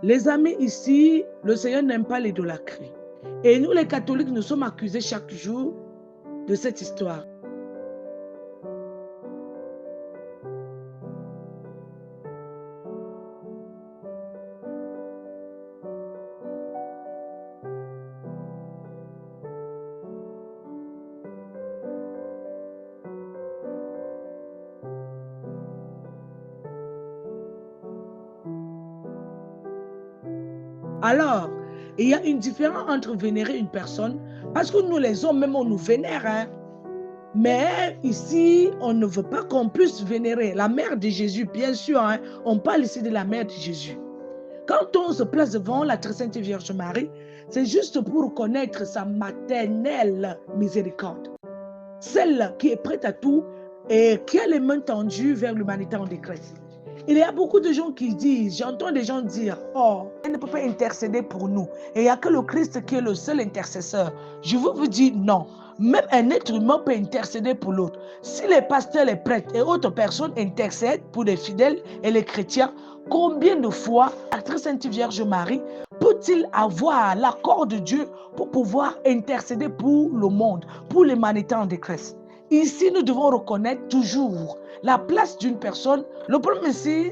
Les amis, ici, le Seigneur n'aime pas l'idolâtrie. Et nous, les catholiques, nous sommes accusés chaque jour de cette histoire. Alors, il y a une différence entre vénérer une personne, parce que nous les hommes, même on nous vénère, hein. Mais ici, on ne veut pas qu'on puisse vénérer la mère de Jésus, bien sûr, hein. On parle ici de la mère de Jésus. Quand on se place devant la très sainte Vierge Marie, c'est juste pour connaître sa maternelle miséricorde. Celle qui est prête à tout et qui a les mains tendues vers l'humanité en détresse. Il y a beaucoup de gens qui disent, j'entends des gens dire, oh, elle ne peut pas intercéder pour nous. Et il n'y a que le Christ qui est le seul intercesseur. Je veux vous dire non. Même un être humain peut intercéder pour l'autre. Si les pasteurs, les prêtres et autres personnes intercèdent pour les fidèles et les chrétiens, combien de fois la très sainte Vierge Marie peut-il avoir l'accord de Dieu pour pouvoir intercéder pour le monde, pour l'humanité en détresse? Ici, nous devons reconnaître toujours la place d'une personne. Le problème ici,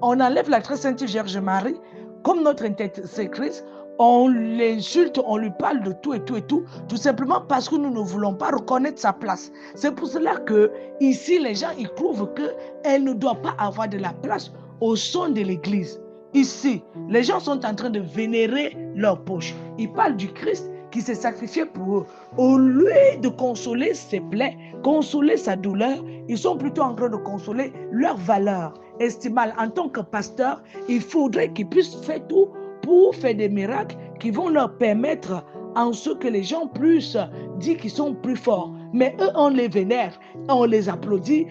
on enlève la très sainte Vierge Marie comme notre intercessrice, on l'insulte, on lui parle de tout et tout et tout simplement parce que nous ne voulons pas reconnaître sa place. C'est pour cela que ici, les gens ils trouvent qu'elle ne doit pas avoir de la place au sein de l'Église. Ici, les gens sont en train de vénérer leur poche. Ils parlent du Christ qui s'est sacrifié pour eux. Au lieu de consoler ses plaies, consoler sa douleur, ils sont plutôt en train de consoler leur valeur estimale. En tant que pasteur, il faudrait qu'ils puissent faire tout pour faire des miracles qui vont leur permettre en ce que les gens puissent dire qu'ils sont plus forts. Mais eux, on les vénère, on les applaudit,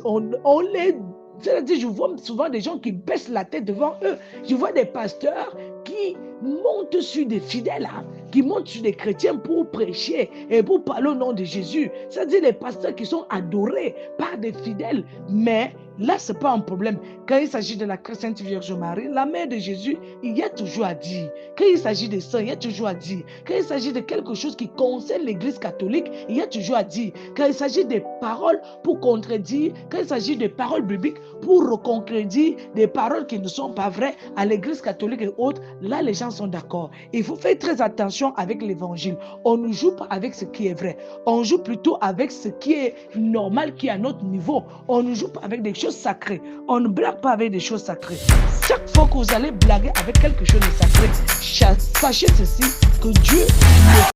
on les... C'est-à-dire, je vois souvent des gens qui baissent la tête devant eux. Je vois des pasteurs qui montent sur des fidèles, qui montent sur des chrétiens pour prêcher et pour parler au nom de Jésus. C'est-à-dire des pasteurs qui sont adorés par des fidèles. Mais là, ce n'est pas un problème. Quand il s'agit de la Sainte Vierge Marie, la mère de Jésus, il y a toujours à dire. Quand il s'agit des saints, il y a toujours à dire. Quand il s'agit de quelque chose qui concerne l'Église catholique, il y a toujours à dire. Quand il s'agit des paroles pour contredire, quand il s'agit des paroles bibliques pour recontredire des paroles qui ne sont pas vraies à l'Église catholique et autres, là, les gens sont d'accord. Il faut faire très attention avec l'Évangile. On ne joue pas avec ce qui est vrai. On joue plutôt avec ce qui est normal, qui est à notre niveau. On ne joue pas avec des choses sacrées. On ne blague pas avec des choses sacrées. Chaque fois que vous allez blaguer avec quelque chose de sacré, sachez ceci, que Dieu